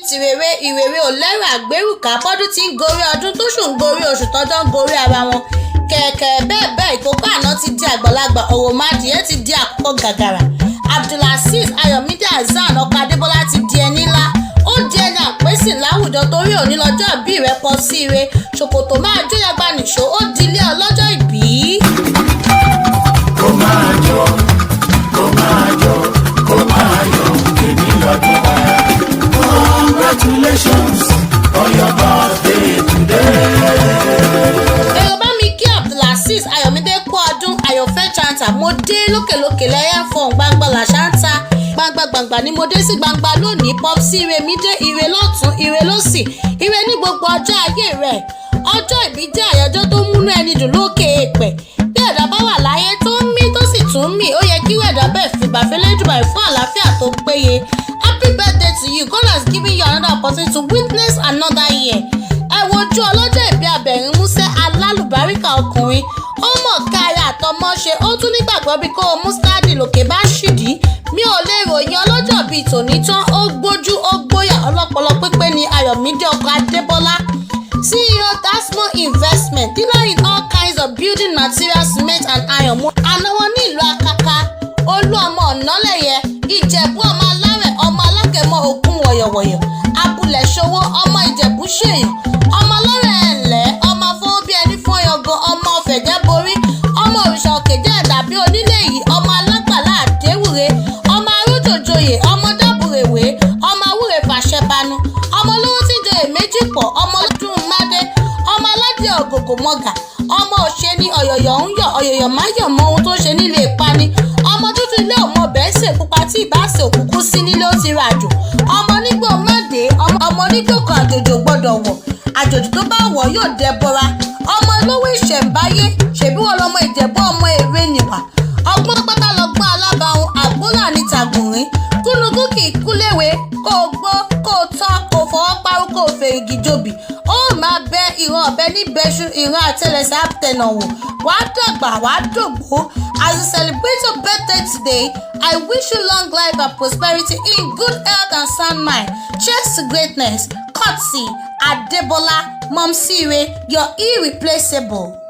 tìrèrè ìrèrè ò lẹ́rù àgbérùká bọ́dún tí ń gorí ọdún tó ṣùn gorí oṣù tọ́jọ́ ń gorí ara wọn kẹ̀kẹ́ bẹ́ẹ̀ ìkókó àná ti di àgbàlagbà òròmọdìyẹ ti di àkókò gàgàrà Abdulazeez Ayọ̀mídé Hasan ọkọ Adébọ́lá ti di ẹni ńlá ó di ẹni àpèsè láwùjọ torí òní lọ́jọ́ ìbí rẹ̀ pọ̀ sí ire ṣòkòtò máa jóyàgbá nìṣó ó di ilé ọlọ́jọ́ ìbí. kó máa jó kó máa jó kó máa yọ̀ èmi lọ́dún wa. Congratulations on your birthday today. èrò bá mi kí Abdulazeez Ayọ̀mídé kú ọdún àyọ̀fẹ́ chanta mo dé lókèlókè lẹ́yìn fọ̀hún gbangba làṣà ń ta gbangba ni mo dé sí gbangba lónìí pop sí ire mi dé ire lọ́tún ire lósì ire ní gbogbo ọjọ́ ayé rẹ̀ ọjọ́ ìbí jẹ́ àyájọ́ tó múnú ẹni dùn lókè èèpẹ̀ bí ẹ̀dá bá wà láyé tó ń mí tó sì tún ń mí ó yẹ kí ẹ̀dá bẹ́ẹ̀ fìgbà fẹ́lẹ́dùbà fún àlàáfíà tó péye happy birthday to you God has given you another opportunity to witness another year ẹ wojú ọlọ́jọ́ ìbí abẹ̀rín músẹ́ alálùbáríkà ọkùnrin ó mọ̀ kárí àtọmọ́ ṣe ó tún nígbàgbọ́ bí kó o mú stáàdì lòkè bá ṣìdí mi ò lè ròyìn ọlọ́jọ́ bíi tòní tán ó gbójú ó gbóyà ọlọ́pọlọ pípé ní Ayọ̀mídé ọkọ Adébọ́lá CEO Tasmo Investment dealer in all kinds of building materials cement and iron àná wọn ní ìlú Akaka Olú ọmọ Ọ̀nàlẹ́yẹ Ìjẹ̀bú ọmọ Alárẹ̀ ọmọ Alágẹmọ Ògùn wọ̀yọ̀wọ̀yọ̀ Abúlé Ṣòwò ọmọ Ìjẹ̀bú ṣèyàn ọmọ lọ́rẹ̀ ẹ̀lẹ́ ọmọ fún bí ẹni fún ọyọ̀gàn ọmọ ọ̀fẹ̀jẹ̀ borí ọmọ òrìṣà òkèjẹ́ ẹ̀dàbí onílé yìí ọmọ alágbàlá àdéwùre ọmọ arújòjòyè ọmọ dábùrèwé ọmọ awúre fàṣẹbanu ọmọ olówó tí ń joyè méjì pọ̀ ọmọ ọdún mádé ọmọ aládé ògògò mọ́gà ọmọ òṣèní ọ̀yọ̀yọ̀ ń yọ̀ ọ̀yọ̀yọ̀ má yọ̀ mọ ohun tó ṣe nílé ìpani ọmọ dúdú ilé ọmọ bẹ́ẹ̀ ṣe pupa tí ìbáṣe òkùnkùn sí nílé ó ti ràjò ọmọ onígbò mọ́dé ọmọ onígbò kan àjòjò gbọ́dọ̀ wọ̀ àjòjì tó bá wọ̀ yóò dẹbọra ọmọ olówó ìṣẹ̀ǹbáyé ṣèbí wọn lọmọ Ìjẹ̀bú ọmọ èrè nìwà ọgbọ́n pátá lọ́gbọ́n alábàáhùn àgbólà ní tàgùnrín kúnugún kì í kúléwé kó o gbọ́ kó o tọ́ kó o fọwọ́ párú kó o fèrègì jòbì ó máa bẹ ìran ọ̀bẹ níbẹ̀ṣu ìran àtẹlẹsẹ̀ àtẹnà wò wàá dàgbà wàá dògbó. As you celebrate your birthday today, I wish you long life and prosperity in good health and sound mind. Cheers to greatness. Courtesy Adébọ́lá Momsire, you're irreplaceable.